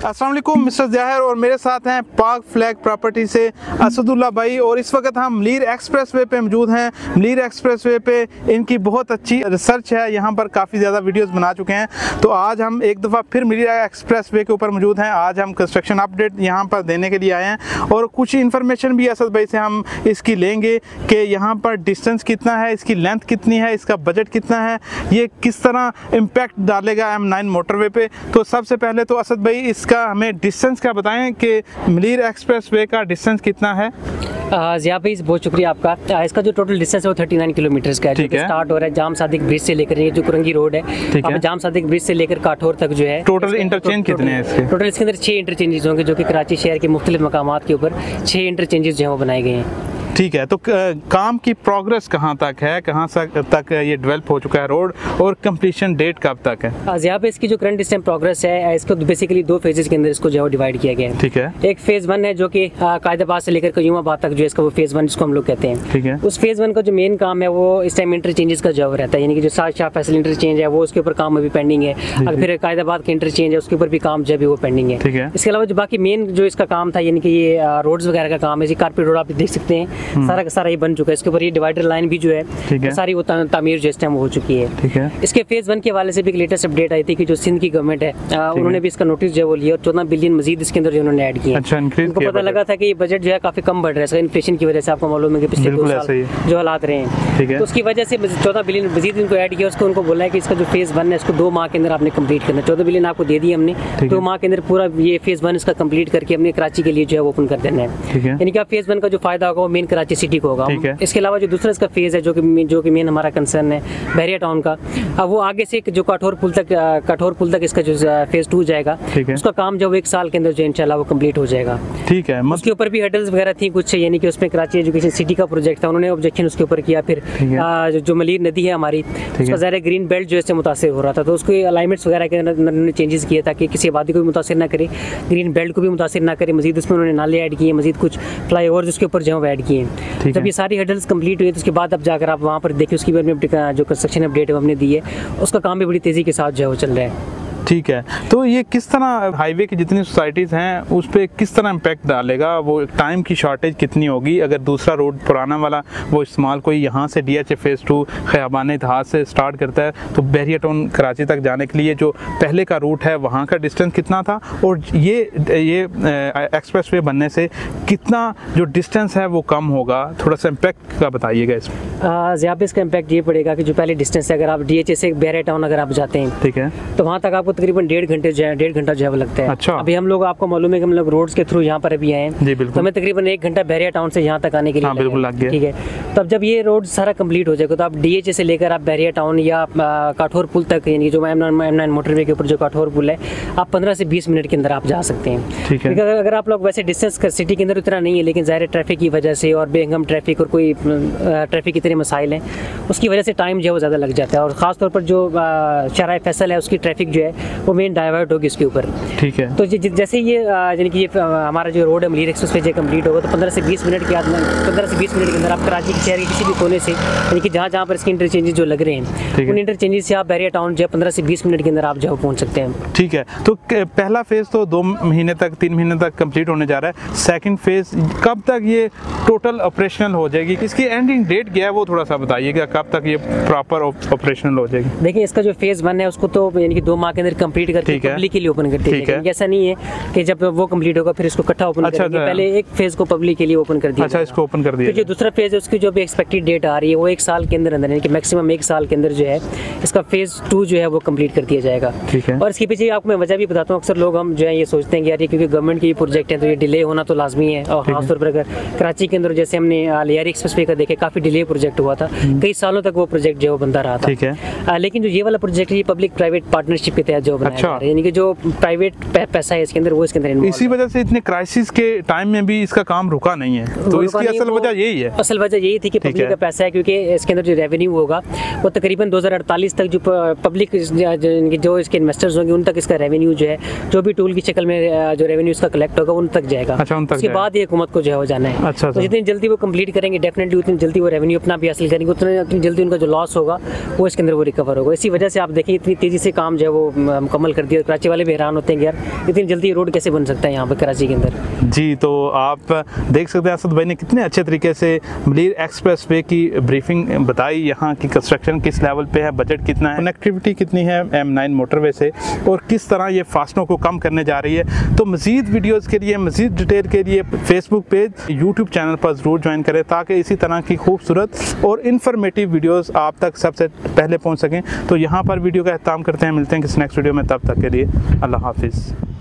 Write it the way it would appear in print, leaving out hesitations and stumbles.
अस्सलाम वालेकुम, मिस्टर ज़ाहिर और मेरे साथ हैं पाक फ्लैग प्रॉपर्टी से असदुल्ला भाई। और इस वक्त हम मलीर एक्सप्रेसवे पे मौजूद हैं। मलीर एक्सप्रेसवे पे इनकी बहुत अच्छी रिसर्च है, यहाँ पर काफ़ी ज़्यादा वीडियोस बना चुके हैं। तो आज हम एक दफ़ा फिर मलीर एक्सप्रेसवे के ऊपर मौजूद हैं। आज हम कंस्ट्रक्शन अपडेट यहाँ पर देने के लिए आए हैं और कुछ इन्फॉर्मेशन भी असद भाई से हम इसकी लेंगे कि यहाँ पर डिस्टेंस कितना है, इसकी लेंथ कितनी है, इसका बजट कितना है, ये किस तरह इम्पैक्ट डालेगा M9 मोटरवे पे। तो सबसे पहले तो असद भाई इसका हमें डिस्टेंस क्या बताएं कि मलीर एक्सप्रेसवे का डिस्टेंस कितना है। ज़िया भाई बहुत शुक्रिया आपका। इसका जो टोटल डिस्टेंस है वो 39 किलोमीटर का है, जो स्टार्ट हो रहा है जाम सादिक ब्रिज से लेकर, ये जो कुरंगी रोड है, अब जाम सादिक ब्रिज से लेकर काठौर तक जो है। टोटल इंटरचेंज कितने हैं इसके? टोटल इसके अंदर 6 इंटरचेंजेस होंगे, जो कि कराची शहर के मुख्तलिफ मकामात के ऊपर 6 इंटरचेंजेस जो है वो बनाए गए हैं। ठीक है, तो काम की प्रोग्रेस कहाँ तक है, कहाँ तक ये डेवलप हो चुका है रोड, और कंप्लीशन डेट कब तक है? यहाँ पे इसकी जो करंट इस टाइम प्रोग्रेस है, इसको बेसिकली 2 फेजेस के अंदर इसको जो है डिवाइड किया गया है। ठीक है, एक फेज 1 है जो कि कायदाबाद से लेकर कयूमाबाद तक जो है इसका वो फेज 1 जिसको हम लोग कहते हैं। ठीक है, उस फेज 1 का जो मेन काम है वो इस टाइम इंटरचेंजेस का जो रहता है, यानी कि जो शाह फैसल इंटरचेंज है वो उसके ऊपर काम अभी पेंडिंग है। अगर फिर कायदाबाद के इंटरचेंज है उसके ऊपर भी काम जो है वो पेंडिंग है। ठीक है, इसके अलावा जो बाकी मेन जो इसका काम था, यानी कि ये रोड्स वगैरह का काम है, कारपेट रोड आप देख सकते हैं, सारा का सारा ये बन चुका है। इसके ऊपर ये डिवाइडर लाइन भी जो है सारी वो तामीर जो इस टाइम हो चुकी है। ठीक है, इसके फेज 1 के हवाले से भी एक लेटेस्ट अपडेट आई थी कि जो सिंध की गवर्नमेंट है उन्होंने भी इसका नोटिस जो है वो लिया और 14 बिलियन मजीद इसके अंदर जो उन्होंने ऐड किया। अच्छा, उनको पता लगा था कि ये बजट जो है काफी कम बढ़ रहा है इन्फ्लेशन की वजह से। आपको मालूम है कि पिछले 2 साल जो हालात रहे हैं, तो उसकी वजह से 14 बिलियन मजीद इनको ऐड किया। उसको उनको बोला है कि इसका जो फेज 1 है इसको 2 माह के अंदर आपने कंप्लीट करना है। 14 बिलियन आपको दे दिए हमने, 2 माह के अंदर पूरा ये फेज 1 इसका कंप्लीट करके हमने कराची के लिए जो है ओपन कर देना है। यानी कि फेज 1 का जो फायदा होगा वो मेन कराची सिटी को होगा। इसके अलावा जो दूसरा इसका फेज है जो कि मेन हमारा कंसर्न है बहरिया टाउन का, अब वो आगे से जो काठौर पुल तक इसका जो फेज 2 जाएगा, उसका काम जो 1 साल के अंदर जो इंशाल्लाह वो कंप्लीट हो जाएगा। ठीक है, उसके ऊपर भी हर्डल्स वगैरह थी कुछ, यानी कि उसमें कराची एजुकेशन सिटी का प्रोजेक्ट था, उन्होंने ऑब्जेक्शन उसके ऊपर किया। फिर जो मलीर नदी है हमारी, उसका ज़ाहिर ग्रीन बेल्ट जो इससे मुतासिर हो रहा था, तो उसके अलाइनमेंट्स वगैरह के अंदर चेंजेस किए ताकि किसी आबादी को भी मुतासिर ना करे, ग्रीन बेल्ट को भी मुतासिर ना करे। मजीद उसमें उन्होंने नाले ऐड किए, मजीद कुछ फ्लाई ओवर उसके ऊपर जो ऐड किए। जब ये सारी हर्डल्स कंप्लीट हुई तो उसके बाद अब जाकर आप वहाँ पर देखिए उसकी बारे में जो कंस्ट्रक्शन अपडेट है हमने दी है, उसका काम भी बड़ी तेज़ी के साथ जो है वो चल रहा है। ठीक है, तो ये किस तरह हाईवे की जितनी सोसाइटीज़ हैं उस पर किस तरह इम्पैक्ट डालेगा? वो टाइम की शॉर्टेज कितनी होगी अगर दूसरा रोड पुराना वाला वो इस्तेमाल कोई यहाँ से DH फेज़ 2 ख़याबान इत्तेहाद से स्टार्ट करता है तो बहरिया टाउन कराची तक जाने के लिए जो पहले का रूट है वहाँ का डिस्टेंस कितना था, और ये एक्सप्रेसवे बनने से कितना जो डिस्टेंस है वो कम होगा? थोड़ा सा इम्पैक्ट का बताइएगा इसमें। ज़्यादा इसका इम्पैक्ट ये पड़ेगा कि जो पहले डिस्टेंस है, अगर आप DH से बहरिया टाउन अगर आप जाते हैं, ठीक है, तो वहाँ तक आपको तकरीबन 1.5 घंटा जो है लगता है। अच्छा, अभी हम लोग आपको मालूम है कि हम लोग रोड्स के थ्रू यहाँ पर अभी आए हैं, तो हमें तकरीबन 1 घंटा बहरिया टाउन से यहाँ तक आने के लिए बिल्कुल लग गया। ठीक है, तो अब जब ये रोड सारा कंप्लीट हो जाएगा तो आप DH से लेकर आप बहरिया टाउन या काठौर पुल तक, यानी जो M9 मोटरवे के ऊपर जो काठौर पुल है, आप 15 से 20 मिनट के अंदर आप जा सकते हैं। ठीक है, अगर आप लोग वैसे डिस्टेंस सिटी के अंदर उतना नहीं है, लेकिन ज़ाहिर ट्रैफिक की वजह से और बेहंगम ट्रैफिक और कोई ट्रैफिक इतने मसाइल हैं, उसकी वजह से टाइम जो है वो ज़्यादा लग जाता है। और ख़ासतौर पर जो शराय फैसल है उसकी ट्रैफिक जो है वो मेन डाइवर्ट होगी इसके ऊपर। ठीक है, तो जैसे ये यानी कि ये हमारा जो रोड है मलीर एक्सप्रेसवे जो कंप्लीट होगा तो 15 से 20 मिनट के अंदर आप कराची के शहर के किसी भी कोने से, यानी कि जहाँ पर इसके इंटरचेंजेस जो लग रहे हैं उन इंटरचेंजेस से आप बहरिया टाउन जो 15 से 20 मिनट के अंदर आप जो पहुँच सकते हैं। ठीक है, तो पहला फेज़ तो 2 महीने तक 3 महीने तक कंप्लीट होने जा रहा है। सेकंड फेज़ कब तक ये टोटल ऑपरेशनल हो जाएगी? किसकी एंडिंग डेट क्या है वो थोड़ा सा बताइएगा, कब तक ये प्रॉपर ऑपरेशनल हो जाएगी? देखिए, इसका जो फेज़ 1 है उसको तो यानी कि 2 माह के अंदर कंप्लीट करके पब्लिक के लिए ओपन करते हैं। ऐसा नहीं है कि जब वो कंप्लीट होगा फिर इसको इकट्ठा ओपन करेंगे, पहले एक फेज को पब्लिक के लिए ओपन कर दिया। अच्छा, इसको ओपन कर दिया। तो जो दूसरा फेज है उसकी जो भी एक्सपेक्टेड डेट आ रही है वो 1 साल के अंदर यानी कि मैक्सिमम 1 साल के अंदर जो है इसका फेज 2 जो है वो कंप्लीट कर दिया जाएगा। ठीक है, और इसके पीछे आपको मैं वजह भी बताता हूँ। अक्सर लोग हम जो है ये सोचते हैं कि यार ये क्योंकि गवर्नमेंट के प्रोजेक्ट हैं तो ये डिले होना तो लाजमी है, और खासतौर पर अगर कराची के अंदर जैसे हमने लियारी एक्सप्रेसवे का देखे काफी डिले प्रोजेक्ट हुआ था, कई सालों तक वो प्रोजेक्ट जो बनता रहा था। ठीक है, लेकिन जो ये वाला प्रोजेक्ट है पब्लिक प्राइवेट पार्टनरशिप के तहत जो बनाया जा रहा है, यानी कि जो प्राइवेट पैसा है इसके अंदर वो इसके अंदर, इसी वजह से इतने क्राइसिस के टाइम में भी इसका काम रुका नहीं है। तो इसकी असल वजह यही है। असल वजह यही थी कि पब्लिक का पैसा है, क्योंकि इसके अंदर जो रेवेन्यू होगा वो तकरीबन 2048 तक जो पब्लिक जो इसके इन्वेस्टर्स होंगे उन तक इसका रेवेन्यू जो है जो भी टूल की शक्ल में जो रेवेन्यू इसका कलेक्ट होगा उन तक जाएगा। अच्छा, उन तक उसके बाद ये हुकूमत को जो है जाना है। अच्छा, तो जितनी जल्दी वो कंप्लीट करेंगे डेफिनेटली उतनी जल्दी वो रेवेन्यू अपना भी हासिल करेंगे, उतनी जल्दी उनका जो लॉस होगा वो इसके अंदर वो रिकवर होगा। इसी वजह से आप देखिए इतनी तेज़ी से काम जो है वो मुकम्मल कर दिया। कराची वाले भी हैरान होते हैं कि यार इतनी जल्दी रोड कैसे बन सकता है यहाँ पर कराची के अंदर। जी, तो आप देख सकते हैं असद भाई ने कितने अच्छे तरीके से मलीर एक्सप्रेस वे की ब्रीफिंग बताई, यहाँ की कंस्ट्रक्शन किस लेवल पे है, बजट कितना है, कनेक्टिविटी कितनी है M9 मोटरवे से और किस तरह ये फासलों को कम करने जा रही है। तो मज़ीद वीडियोज़ के लिए, मज़ीद डिटेल के लिए फेसबुक पेज, यूट्यूब चैनल पर ज़रूर ज्वाइन करें ताकि इसी तरह की खूबसूरत और इन्फॉर्मेटिव वीडियोज़ आप तक सबसे पहले पहुँच सकें। तो यहाँ पर वीडियो का एहतमाम करते हैं, मिलते हैं किसी नेक्स्ट वीडियो में, तब तक के लिए अल्लाह हाफिज़।